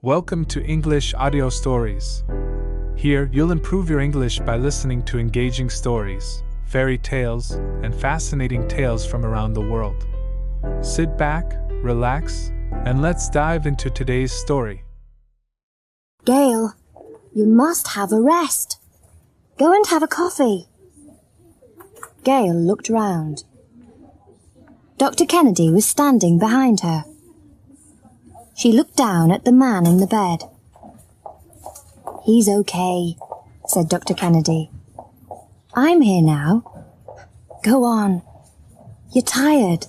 Welcome to English Audio Stories. Here, you'll improve your English by listening to engaging stories, fairy tales, and fascinating tales from around the world. Sit back, relax, and let's dive into today's story. Gail, you must have a rest. Go and have a coffee. Gail looked round. Dr. Kennedy was standing behind her. She looked down at the man in the bed. "He's okay," said Dr. Kennedy. "I'm here now. Go on. You're tired."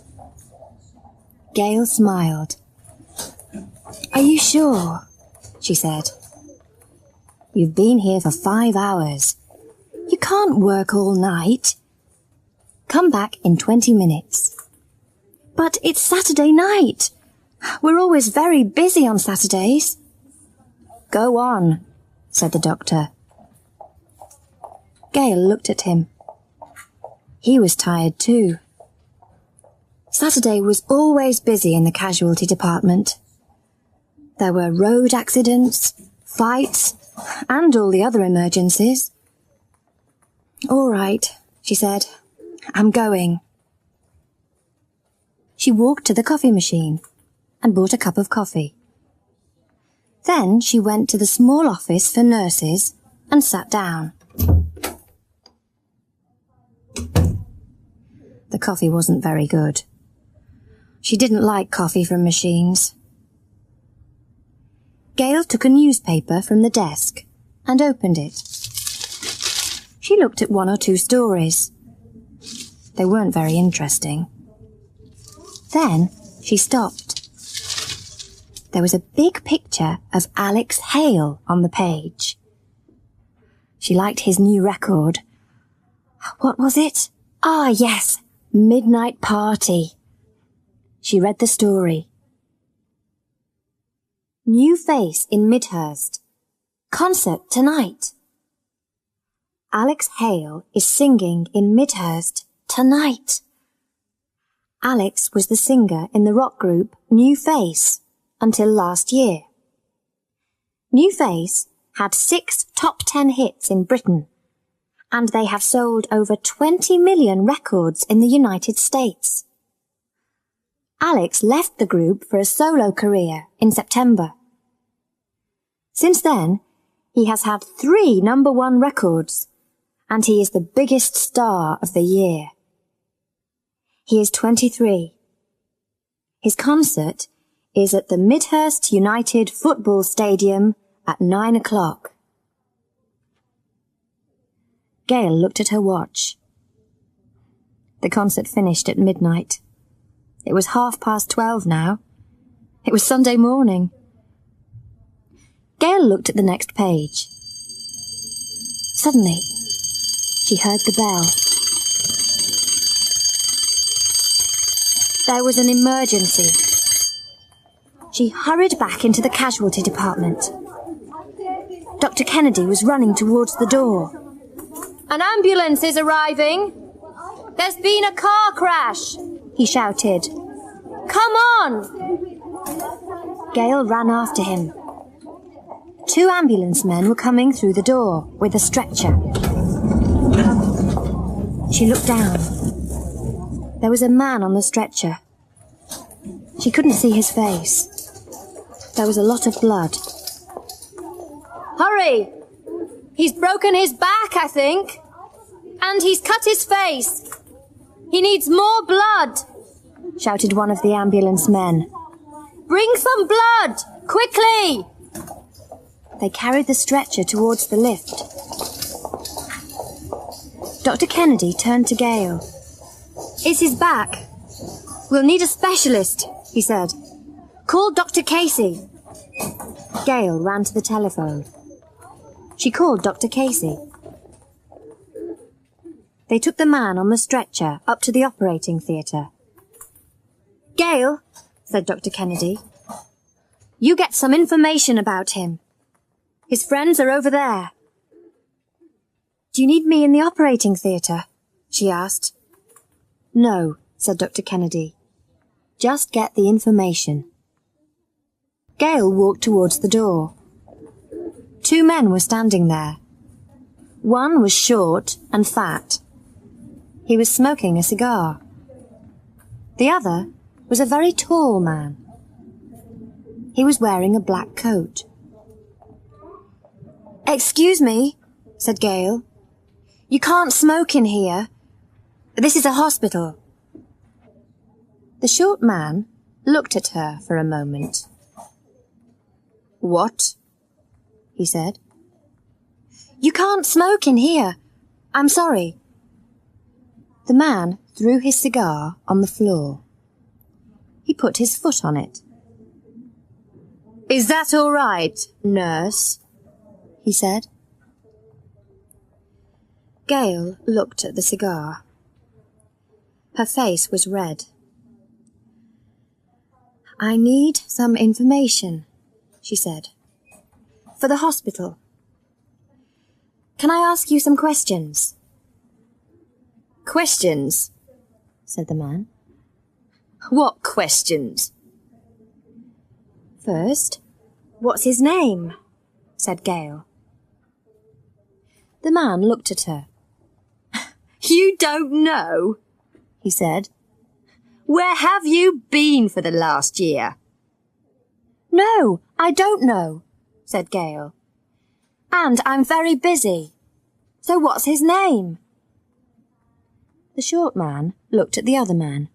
Gail smiled. "Are you sure?" she said. "You've been here for 5 hours. You can't work all night. Come back in 20 minutes. "But it's Saturday night. We're always very busy on Saturdays." "Go on," said the doctor. Gail looked at him. He was tired too. Saturday was always busy in the casualty department. There were road accidents, fights, and all the other emergencies. "All right," she said. "I'm going." She walked to the coffee machine and bought a cup of coffee. Then she went to the small office for nurses and sat down. The coffee wasn't very good. She didn't like coffee from machines. Gail took a newspaper from the desk and opened it. She looked at 1 or 2 stories. They weren't very interesting. Then she stopped. There was a big picture of Alex Hale on the page. She liked his new record. What was it? Ah, yes, Midnight Party. She read the story. New face in Midhurst. Concert tonight. Alex Hale is singing in Midhurst tonight. Alex was the singer in the rock group New Face until last year. New Face had 6 top 10 hits in Britain, and they have sold over 20 million records in the United States. Alex left the group for a solo career in September. Since then, he has had 3 number-1 records, and he is the biggest star of the year. He is 23. His concert is at the Midhurst United Football Stadium at 9 o'clock. Gail looked at her watch. The concert finished at midnight. It was 12:30 now. It was Sunday morning. Gail looked at the next page. Suddenly, she heard the bell. There was an emergency. She hurried back into the casualty department. Dr. Kennedy was running towards the door. "An ambulance is arriving. There's been a car crash," he shouted. "Come on!" Gail ran after him. 2 ambulance men were coming through the door with a stretcher. She looked down. There was a man on the stretcher. She couldn't see his face. There was a lot of blood. "Hurry! He's broken his back, I think. And he's cut his face. He needs more blood," shouted one of the ambulance men. "Bring some blood! Quickly!" They carried the stretcher towards the lift. Dr. Kennedy turned to Gail. "It's his back. We'll need a specialist," he said. "Call Dr. Casey." Gail ran to the telephone. She called Dr. Casey. They took the man on the stretcher up to the operating theatre. "Gail," said Dr. Kennedy, "you get some information about him. His friends are over there." "Do you need me in the operating theatre?" she asked. "No," said Dr. Kennedy. "Just get the information." Gail walked towards the door. 2 men were standing there. One was short and fat. He was smoking a cigar. The other was a very tall man. He was wearing a black coat. "Excuse me," said Gail. "You can't smoke in here. This is a hospital." The short man looked at her for a moment. "What?" he said. "You can't smoke in here. I'm sorry." The man threw his cigar on the floor. He put his foot on it. "Is that all right, nurse?" he said. Gail looked at the cigar. Her face was red. "I need some information," she said, "for the hospital. Can I ask you some questions?" "Questions?" said the man. "What questions?" "First, what's his name?" said Gail. The man looked at her. "You don't know?" he said. "Where have you been for the last year?" "No, I don't know," said Gail. "And I'm very busy. So what's his name?" The short man looked at the other man.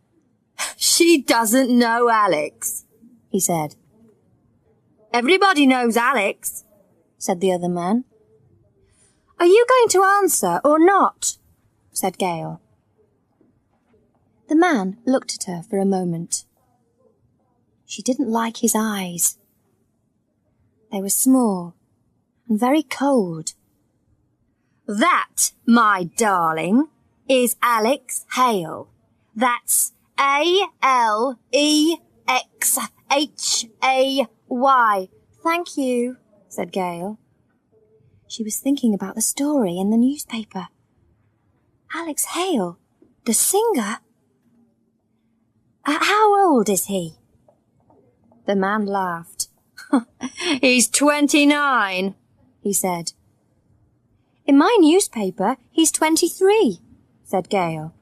"She doesn't know Alex," he said. "Everybody knows Alex," said the other man. "Are you going to answer or not?" said Gail. The man looked at her for a moment. She didn't like his eyes. They were small and very cold. "That, my darling, is Alex Hale. That's Alexhay. "Thank you," said Gail. She was thinking about the story in the newspaper. Alex Hale, the singer? How old is he? The man laughed. "He's 29, he said. "In my newspaper, he's 23, said Gail.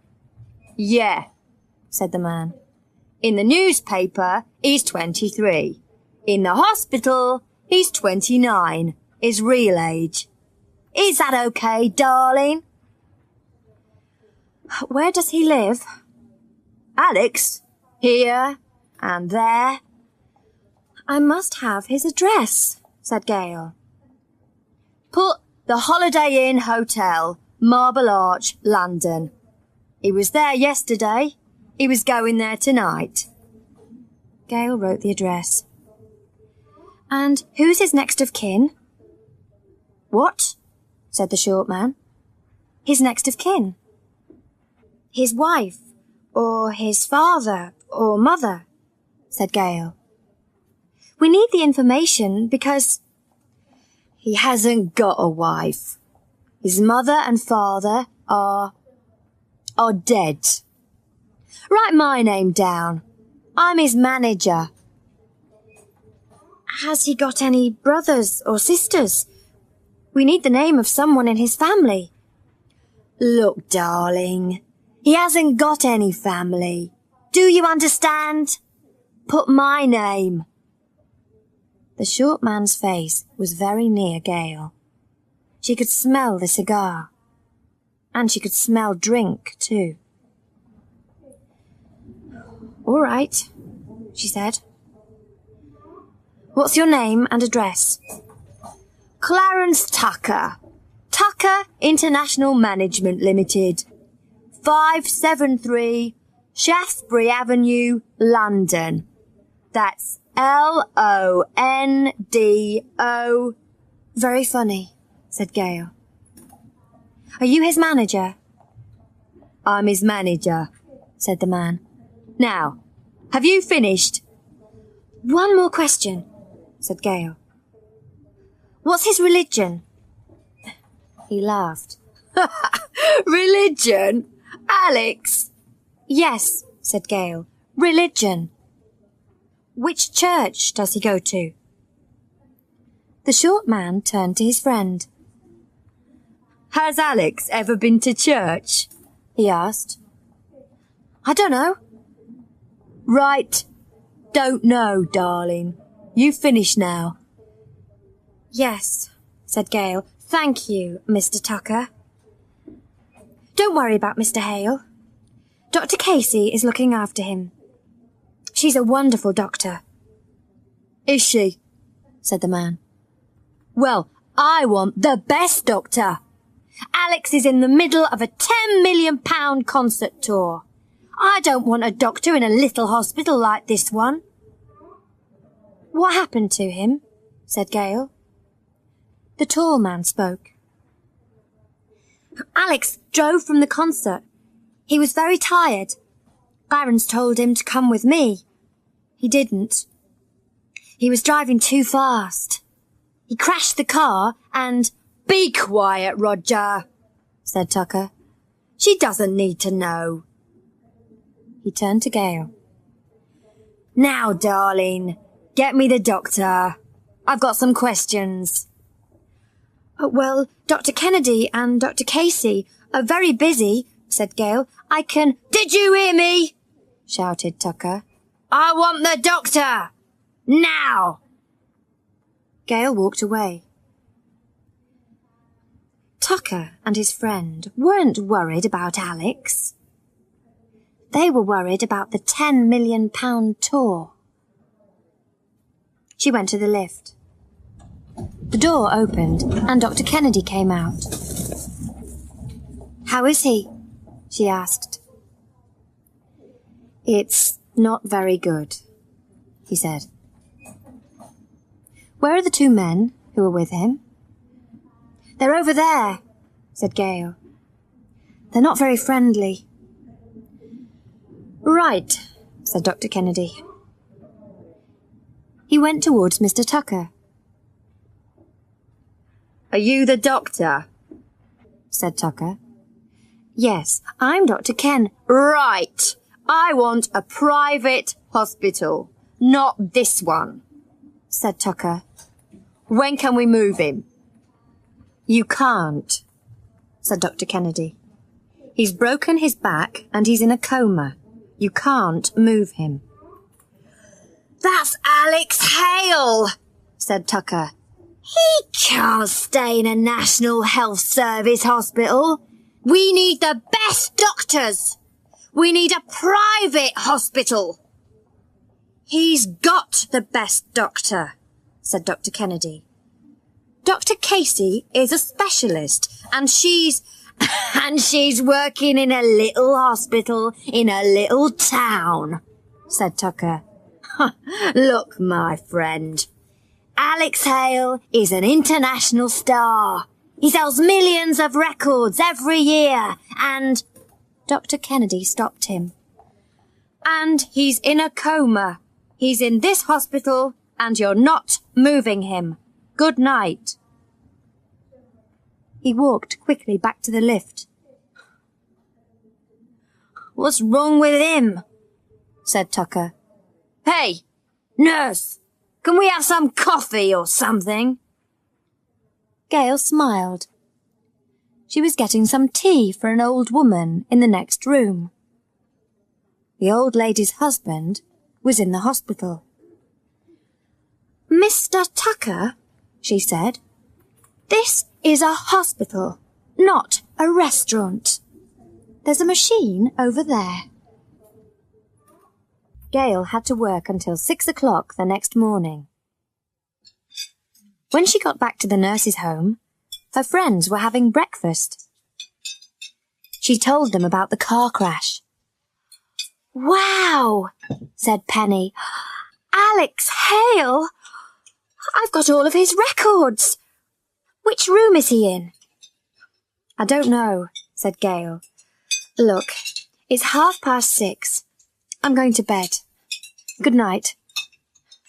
"Yeah," said the man. "In the newspaper, he's 23. In the hospital, he's 29, his real age. Is that okay, darling?" "Where does he live?" "Alex, here and there." "I must have his address," said Gail. "Put the Holiday Inn Hotel, Marble Arch, London. He was there yesterday. He was going there tonight." Gail wrote the address. "And who's his next of kin?" "What?" said the short man. "His next of kin. His wife, or his father, or mother," said Gail. "We need the information because—" "He hasn't got a wife. His mother and father are dead. Write my name down. I'm his manager." "Has he got any brothers or sisters? We need the name of someone in his family." "Look, darling, he hasn't got any family. Do you understand? Put my name." The short man's face was very near Gail. She could smell the cigar. And she could smell drink, too. "All right," she said. "What's your name and address?" "Clarence Tucker. Tucker International Management Limited. 573 Shaftesbury Avenue, London. That's Londo. "Very funny," said Gail. "Are you his manager?" "I'm his manager," said the man. "Now, have you finished?" "One more question," said Gail. "What's his religion?" He laughed. "Religion? Alex?" "Yes," said Gail. "Religion." "Which church does he go to?" The short man turned to his friend. Has Alex ever been to church? He asked. I don't know. Right. Don't know, darling. You finished now. Yes, said Gail. Thank you, Mr. Tucker. Don't worry about Mr. Hale. Dr. Casey is looking after him. She's a wonderful doctor. Is she? Said the man. Well, I want the best doctor. Alex is in the middle of a £10 million concert tour. I don't want a doctor in a little hospital like this one. What happened to him? Said Gail. The tall man spoke. Alex drove from the concert. He was very tired. Clarence told him to come with me. He didn't. He was driving too fast. He crashed the car and... Be quiet, Roger, said Tucker. She doesn't need to know. He turned to Gail. Now, darling, get me the doctor. I've got some questions. Well, Dr. Kennedy and Dr. Casey are very busy, said Gail. I can... Did you hear me? Shouted Tucker. I want the doctor. Now. Gail walked away. Tucker and his friend weren't worried about Alex. They were worried about the £10 million tour. She went to the lift. The door opened and Dr. Kennedy came out. How is he? She asked. It's not very good, he said. Where are the two men who were with him? They're over there, said Gail. They're not very friendly. Right, said Dr. Kennedy. He went towards Mr. Tucker. Are you the doctor? Said Tucker. Yes, I'm Dr. Ken. Right. I want a private hospital, not this one, said Tucker. When can we move him? You can't, said Dr. Kennedy. He's broken his back and he's in a coma. You can't move him. That's Alex Hale, said Tucker. He can't stay in a National Health Service hospital. We need the best doctors. We need a private hospital. He's got the best doctor, said Dr. Kennedy. Dr. Casey is a specialist and she's working in a little hospital in a little town, said Tucker. Look, my friend, Alex Hale is an international star. He sells millions of records every year and... Dr. Kennedy stopped him. And he's in a coma. He's in this hospital and you're not moving him. Good night. He walked quickly back to the lift. What's wrong with him? Said Tucker. Hey, nurse, can we have some coffee or something? Gail smiled. She was getting some tea for an old woman in the next room. The old lady's husband was in the hospital. Mr. Tucker, she said, this is a hospital, not a restaurant. There's a machine over there. Gail had to work until 6 o'clock the next morning. When she got back to the nurse's home, her friends were having breakfast. She told them about the car crash. Wow, said Penny. Alex Hale! I've got all of his records. Which room is he in? I don't know, said Gail. Look, it's 6:30. I'm going to bed. Good night.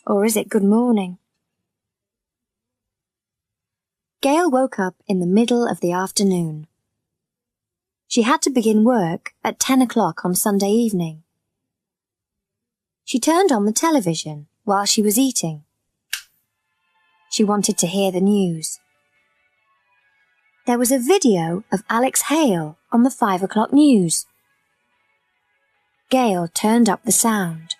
Or is it good morning? Gail woke up in the middle of the afternoon. She had to begin work at 10 o'clock on Sunday evening. She turned on the television while she was eating. She wanted to hear the news. There was a video of Alex Hale on the 5 o'clock news. Gail turned up the sound.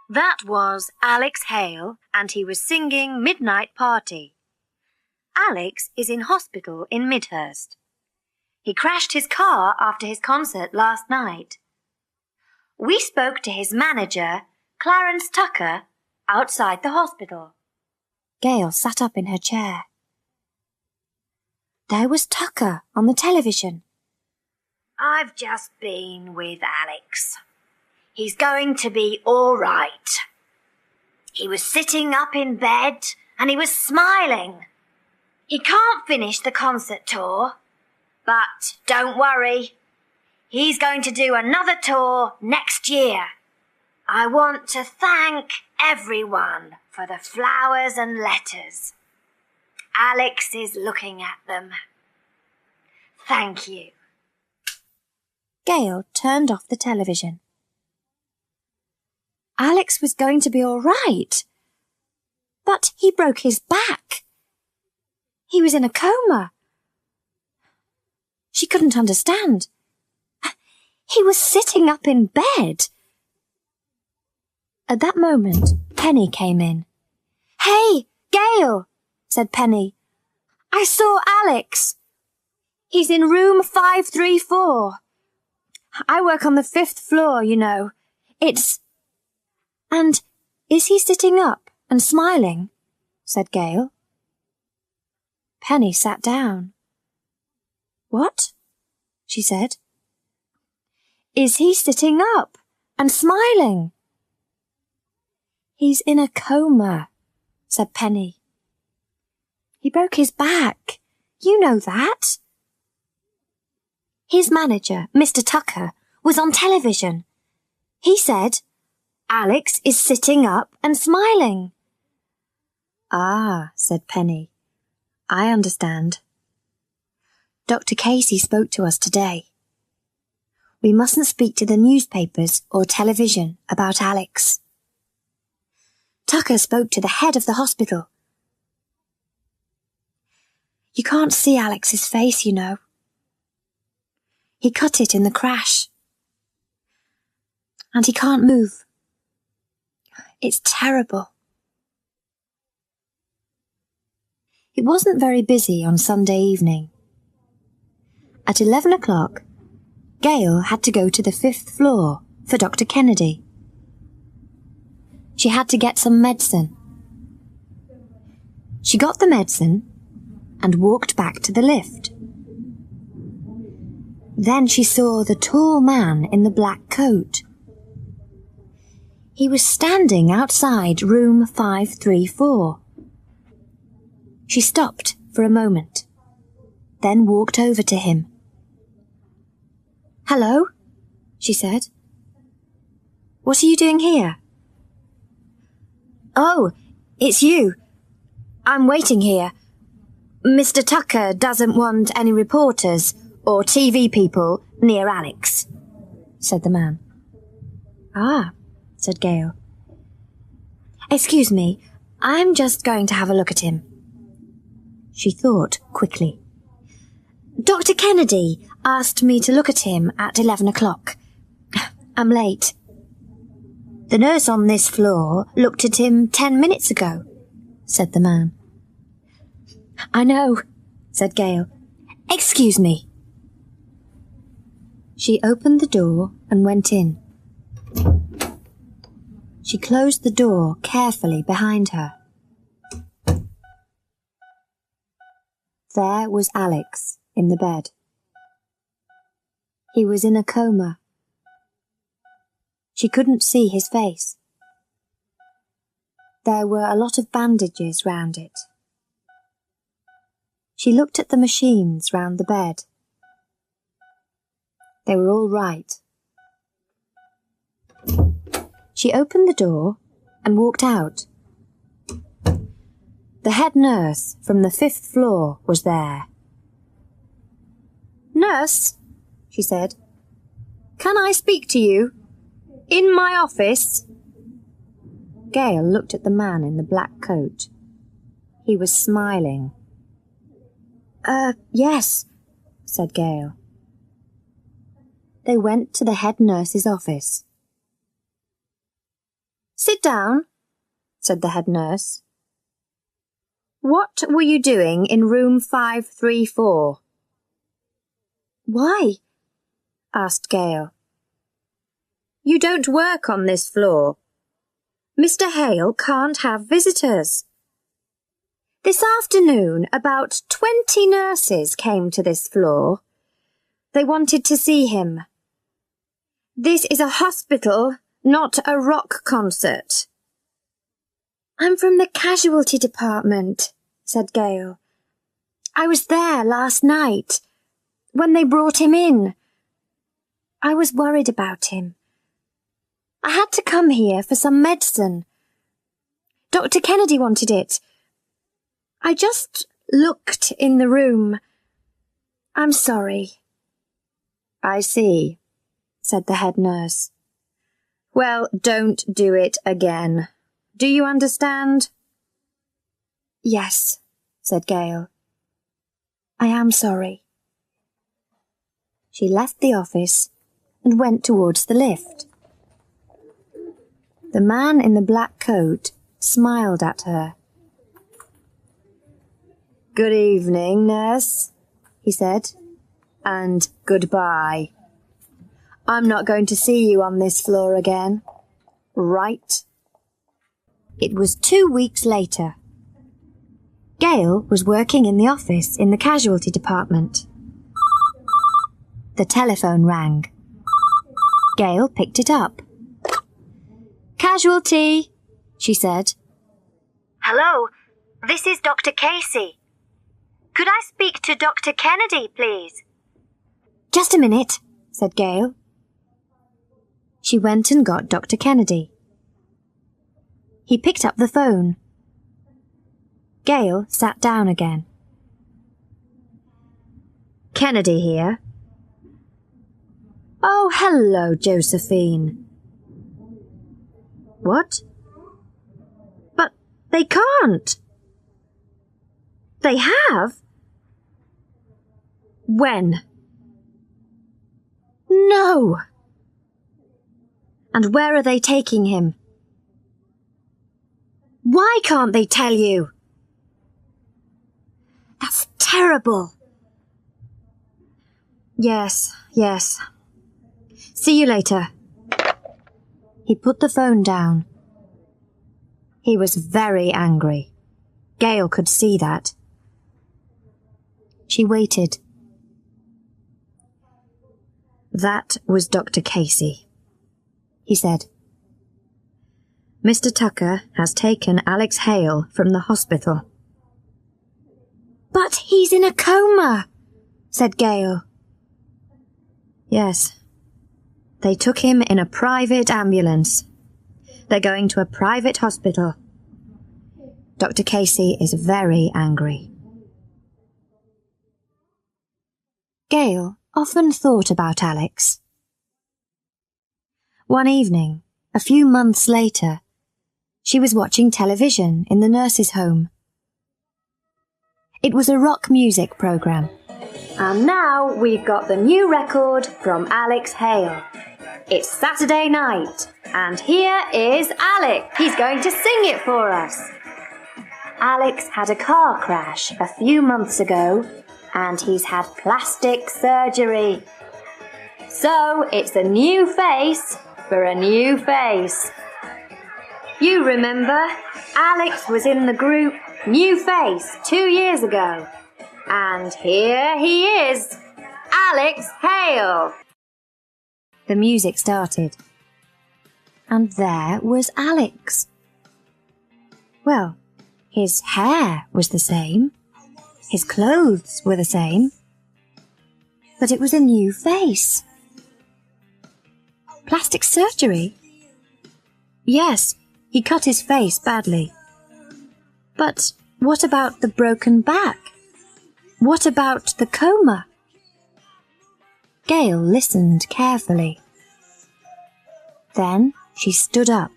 That was Alex Hale, and he was singing Midnight Party. Alex is in hospital in Midhurst. He crashed his car after his concert last night. We spoke to his manager, Clarence Tucker, outside the hospital. Gail sat up in her chair. There was Tucker on the television. I've just been with Alex. He's going to be all right. He was sitting up in bed and he was smiling. He can't finish the concert tour, but don't worry. He's going to do another tour next year. I want to thank everyone for the flowers and letters. Alex is looking at them. Thank you. Gail turned off the television. Alex was going to be all right, but he broke his back. He was in a coma. She couldn't understand. He was sitting up in bed. At that moment, Penny came in. "Hey, Gail," said Penny. "I saw Alex. He's in room 534. I work on the 5th floor, you know. And is he sitting up and smiling?" said Gail. Penny sat down. "What?" she said. "Is he sitting up and smiling?" "He's in a coma," said Penny. "He broke his back. You know that." His manager, Mr. Tucker, was on television. He said, "Alex is sitting up and smiling." "Ah," said Penny. "I understand. Dr. Casey spoke to us today. We mustn't speak to the newspapers or television about Alex. Tucker spoke to the head of the hospital. You can't see Alex's face, you know. He cut it in the crash. And he can't move. It's terrible." It wasn't very busy on Sunday evening. At 11 o'clock, Gail had to go to the 5th floor for Dr. Kennedy. She had to get some medicine. She got the medicine and walked back to the lift. Then she saw the tall man in the black coat. He was standing outside room 534. She stopped for a moment, then walked over to him. "Hello," she said. "What are you doing here?" "Oh, it's you. I'm waiting here. Mr. Tucker doesn't want any reporters or TV people near Alex," said the man. "Ah," said Gail. "Excuse me, I'm just going to have a look at him." She thought quickly. "Dr. Kennedy asked me to look at him at 11 o'clock. I'm late." "The nurse on this floor looked at him 10 minutes ago," said the man. "I know," said Gail. "Excuse me." She opened the door and went in. She closed the door carefully behind her. There was Alex in the bed. He was in a coma. She couldn't see his face. There were a lot of bandages round it. She looked at the machines round the bed. They were all right. She opened the door and walked out. The head nurse from the 5th floor was there. "Nurse," she said, "can I speak to you? In my office?" Gail looked at the man in the black coat. He was smiling. Yes, said Gail. They went to the head nurse's office. Sit down, said the head nurse. What were you doing in room 534? Why? Asked Gail. You don't work on this floor. Mr. Hale can't have visitors. This afternoon, about 20 nurses came to this floor. They wanted to see him. This is a hospital, not a rock concert. I'm from the casualty department, said Gail. I was there last night, when they brought him in. I was worried about him. I had to come here for some medicine. Dr. Kennedy wanted it. I just looked in the room. I'm sorry. I see, said the head nurse. Well, don't do it again. Do you understand? Yes, said Gail. I am sorry. She left the office and went towards the lift. The man in the black coat smiled at her. Good evening, nurse, he said, and goodbye. I'm not going to see you on this floor again. Right? It was 2 weeks later. Gail was working in the office in the casualty department. The telephone rang. Gail picked it up. Casualty, she said. Hello, this is Dr. Casey. Could I speak to Dr. Kennedy, please? Just a minute, said Gail. She went and got Dr. Kennedy. He picked up the phone. Gail sat down again. Kennedy here. Oh, hello, Josephine. What? But they can't. They have? When? No. And where are they taking him? Why can't they tell you? That's terrible. Yes. See you later. He put the phone down. He was very angry. Gail could see that. She waited. That was Dr. Casey. He said, Mr. Tucker has taken Alex Hale from the hospital. But he's in a coma, said Gail. Yes. They took him in a private ambulance. They're going to a private hospital. Dr. Casey is very angry. Gail often thought about Alex. One evening, a few months later, she was watching television in the nurse's home. It was a rock music program. And now we've got the new record from Alex Hale. It's Saturday night, and here is Alex. He's going to sing it for us. Alex had a car crash a few months ago, and he's had plastic surgery. So it's a new face for a new face. You remember, Alex was in the group New Face 2 years ago. And here he is, Alex Hale. The music started. And there was Alex. Well, his hair was the same. His clothes were the same. But it was a new face. Plastic surgery? Yes, he cut his face badly. But what about the broken back? What about the coma? Gail listened carefully. Then she stood up.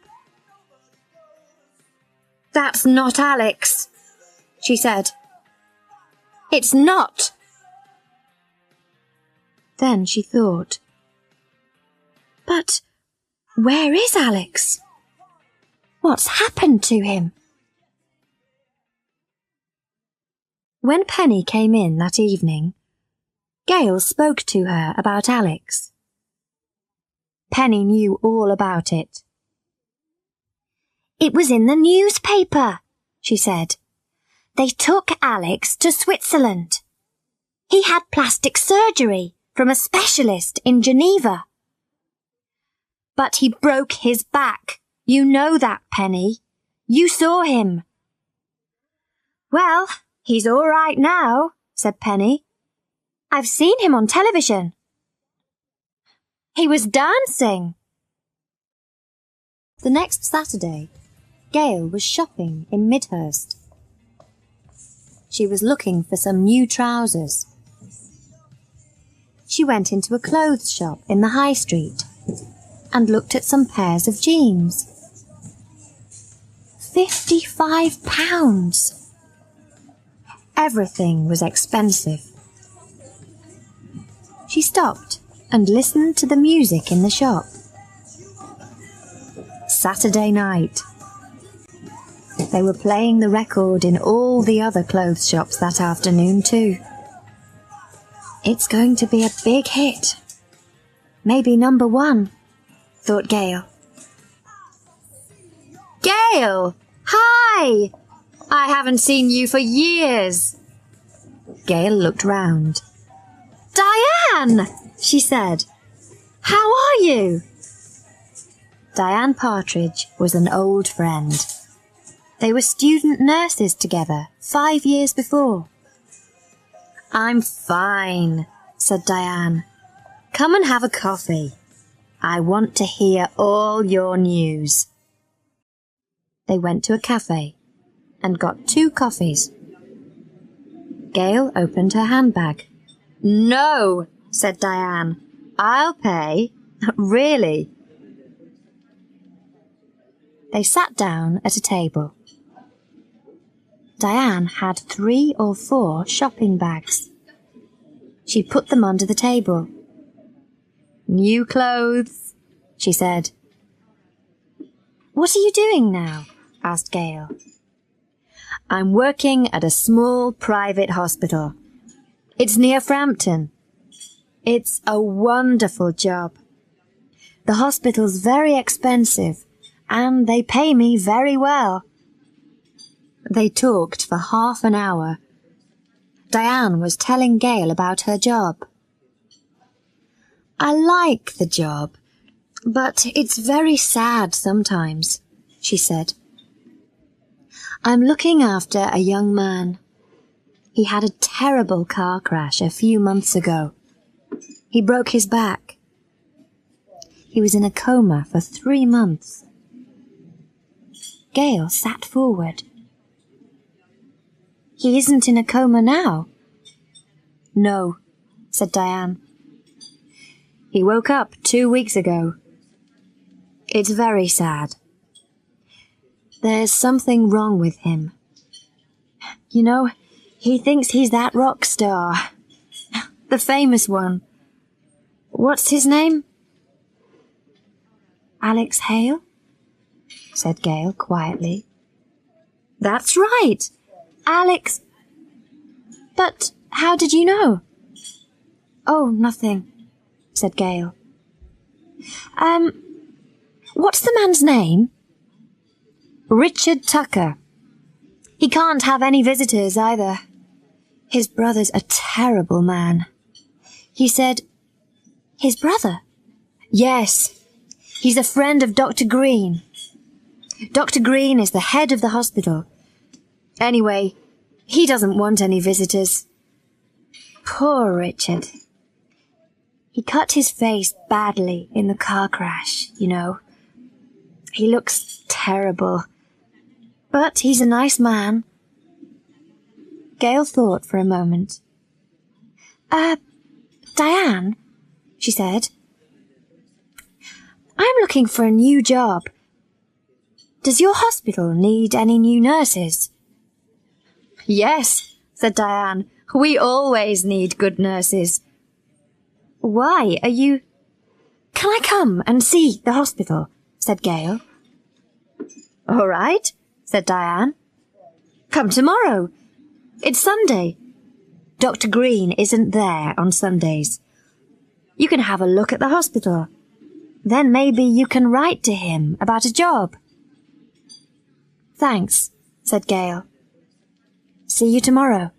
That's not Alex, she said. It's not. Then she thought, but where is Alex? What's happened to him? When Penny came in that evening, Gail spoke to her about Alex. Penny knew all about it. It was in the newspaper, she said. They took Alex to Switzerland. He had plastic surgery from a specialist in Geneva. But he broke his back. You know that, Penny. You saw him. Well, he's all right now, said Penny. I've seen him on television. He was dancing. The next Saturday, Gail was shopping in Midhurst. She was looking for some new trousers. She went into a clothes shop in the high street and looked at some pairs of jeans. £55. Everything was expensive. She stopped and listened to the music in the shop. Saturday night. They were playing the record in all the other clothes shops that afternoon too. It's going to be a big hit. Maybe number 1, thought Gail. Gail! Hi! I haven't seen you for years. Gail looked round. Diane! She said. How are you? Diane Partridge was an old friend. They were student nurses together 5 years before. I'm fine, said Diane. Come and have a coffee. I want to hear all your news. They went to a cafe and got 2 coffees. Gail opened her handbag. No, said Diane. I'll pay. Really? They sat down at a table. Diane had 3 or 4 shopping bags. She put them under the table. New clothes, she said. What are you doing now? Asked Gail. I'm working at a small private hospital. It's near Frampton. It's a wonderful job. The hospital's very expensive, and they pay me very well. They talked for half an hour. Diane was telling Gail about her job. I like the job, but it's very sad sometimes, she said. I'm looking after a young man. He had a terrible car crash a few months ago. He broke his back. He was in a coma for 3 months. Gail sat forward. He isn't in a coma now? No, said Diane. He woke up 2 weeks ago. It's very sad. There's something wrong with him. You know, he thinks he's that rock star. The famous one. What's his name? Alex Hale? Said Gail quietly. That's right. Alex. But how did you know? Oh, nothing, said Gail. What's the man's name? Richard Tucker. He can't have any visitors either. His brother's a terrible man. He said... His brother? Yes. He's a friend of Dr. Green. Dr. Green is the head of the hospital. Anyway, he doesn't want any visitors. Poor Richard. He cut his face badly in the car crash, you know. He looks terrible. But he's a nice man. Gail thought for a moment. Diane, she said. I'm looking for a new job. Does your hospital need any new nurses? Yes, said Diane. We always need good nurses. Why are you... Can I come and see the hospital? Said Gail. All right, said Diane. Come tomorrow. It's Sunday. Dr. Green isn't there on Sundays. You can have a look at the hospital. Then maybe you can write to him about a job. Thanks, said Gail. See you tomorrow.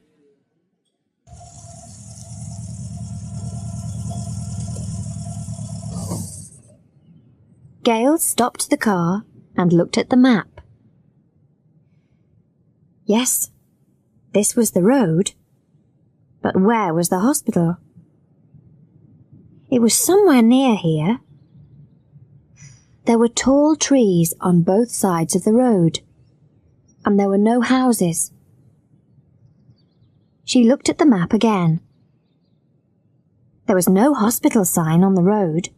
Gail stopped the car and looked at the map. Yes, this was the road. But where was the hospital? It was somewhere near here. There were tall trees on both sides of the road, and there were no houses. She looked at the map again. There was no hospital sign on the road.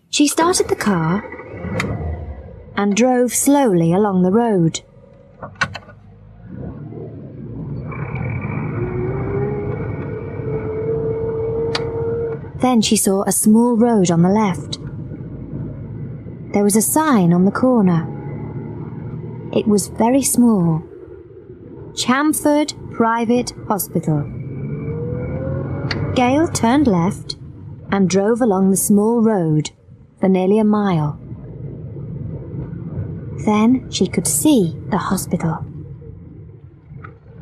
She started the car and drove slowly along the road. Then she saw a small road on the left. There was a sign on the corner. It was very small. Chamford Private Hospital. Gail turned left and drove along the small road for nearly a mile. Then she could see the hospital.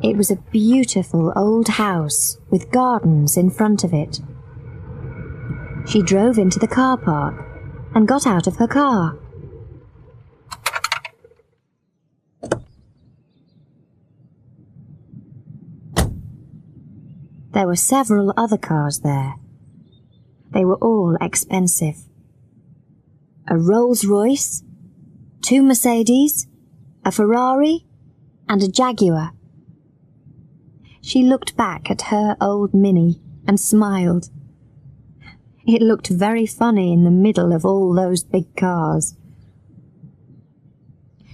It was a beautiful old house with gardens in front of it. She drove into the car park and got out of her car. There were several other cars there. They were all expensive. A Rolls-Royce, 2 Mercedes, a Ferrari, and a Jaguar. She looked back at her old Mini and smiled. It looked very funny in the middle of all those big cars.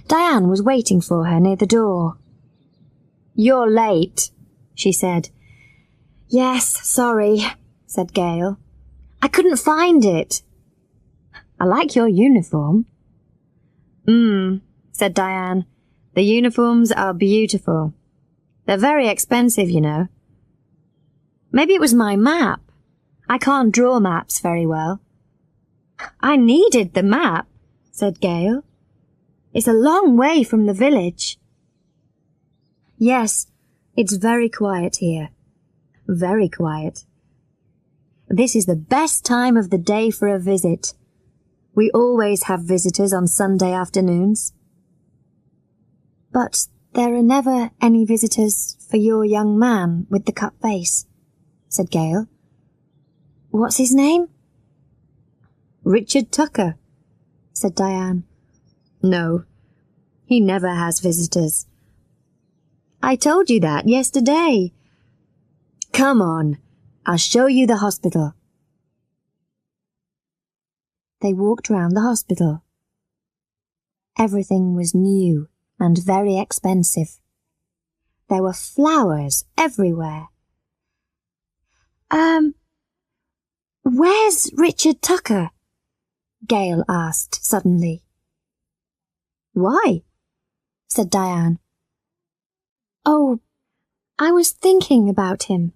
Diane was waiting for her near the door. You're late, she said. Yes, sorry, said Gail. I couldn't find it. I like your uniform. Said Diane. The uniforms are beautiful. They're very expensive, you know. Maybe it was my map. I can't draw maps very well. I needed the map, said Gail. It's a long way from the village. Yes, it's very quiet here. Very quiet. This is the best time of the day for a visit. We always have visitors on Sunday afternoons. But there are never any visitors for your young man with the cut face, said Gail. What's his name? Richard Tucker, said Diane. No, he never has visitors. I told you that yesterday. Come on, I'll show you the hospital. They walked round the hospital. Everything was new and very expensive. There were flowers everywhere. Where's Richard Tucker? Gail asked suddenly. Why? Said Diane. Oh, I was thinking about him.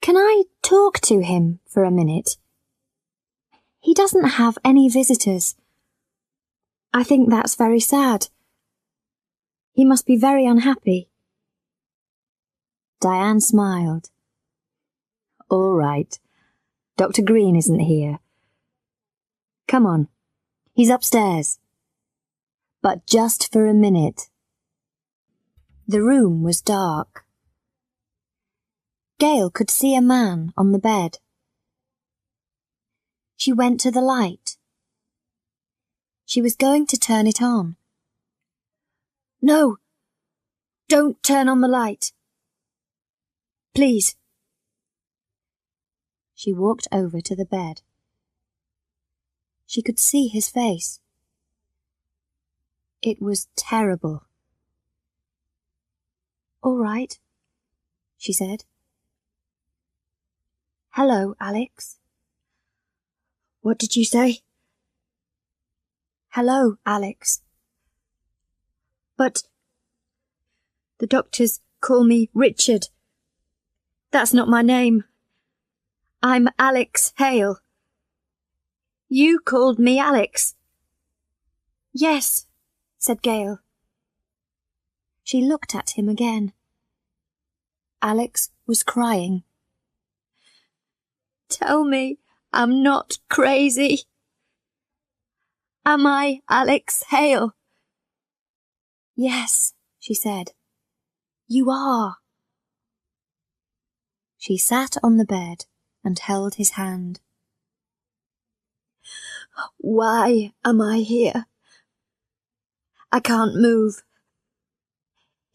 Can I talk to him for a minute? He doesn't have any visitors. I think that's very sad. He must be very unhappy. Diane smiled. All right. Dr. Green isn't here. Come on. He's upstairs. But just for a minute. The room was dark. Gail could see a man on the bed. She went to the light. She was going to turn it on. No, don't turn on the light. Please. She walked over to the bed. She could see his face. It was terrible. "All right," she said. "Hello, Alex." "What did you say?" "Hello, Alex." "But the doctors call me Richard. That's not my name. I'm Alex Hale. You called me Alex." "Yes," said Gail. She looked at him again. Alex was crying. "Tell me I'm not crazy. Am I Alex Hale?" "Yes," she said. "You are." She sat on the bed and held his hand. "Why am I here? I can't move.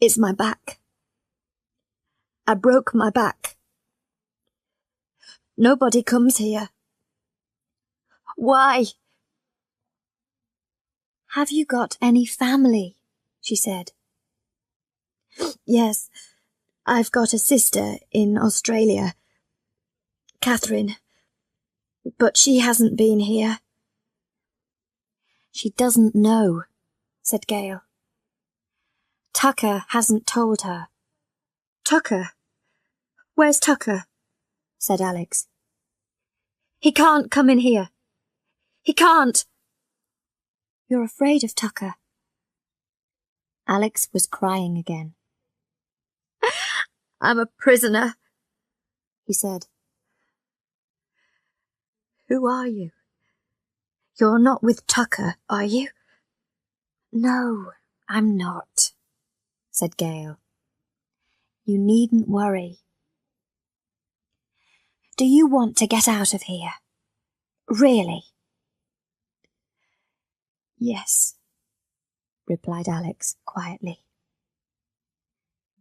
It's my back. I broke my back. Nobody comes here. Why?" "Have you got any family?" she said. "Yes, I've got a sister in Australia, Catherine, but she hasn't been here." "She doesn't know," said Gail. "Tucker hasn't told her." "Tucker? Where's Tucker?" said Alex. "He can't come in here. He can't." "You're afraid of Tucker." Alex was crying again. "I'm a prisoner," he said. "Who are you? You're not with Tucker, are you?" "No, I'm not," said Gail. "You needn't worry. Do you want to get out of here? Really?" "Yes," replied Alex quietly.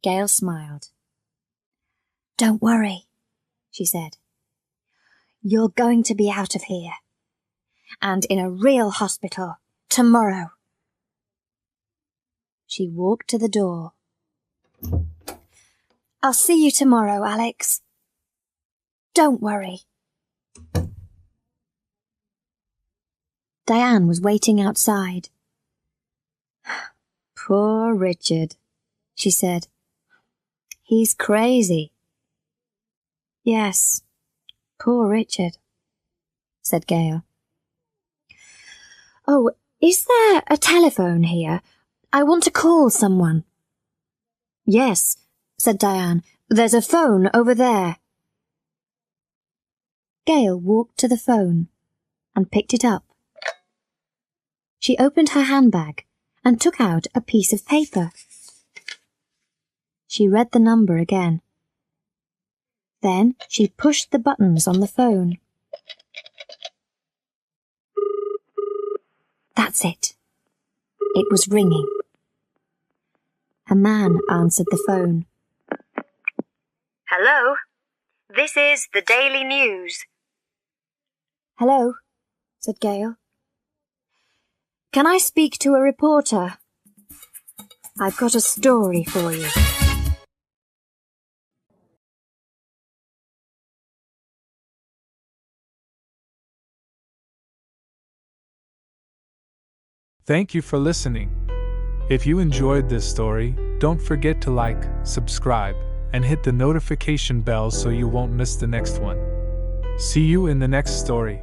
Gail smiled. "Don't worry," she said. "You're going to be out of here, and in a real hospital tomorrow." She walked to the door. "I'll see you tomorrow, Alex. Don't worry." Diane was waiting outside. "Poor Richard," she said. "He's crazy." "Yes, poor Richard," said Gail. "Oh, is there a telephone here? I want to call someone." "Yes," said Diane. "There's a phone over there." Gail walked to the phone and picked it up. She opened her handbag and took out a piece of paper. She read the number again. Then she pushed the buttons on the phone. That's it. It was ringing. A man answered the phone. "Hello, this is the Daily News." "Hello," said Gail. "Can I speak to a reporter? I've got a story for you." Thank you for listening. If you enjoyed this story, don't forget to like, subscribe, and hit the notification bell so you won't miss the next one. See you in the next story.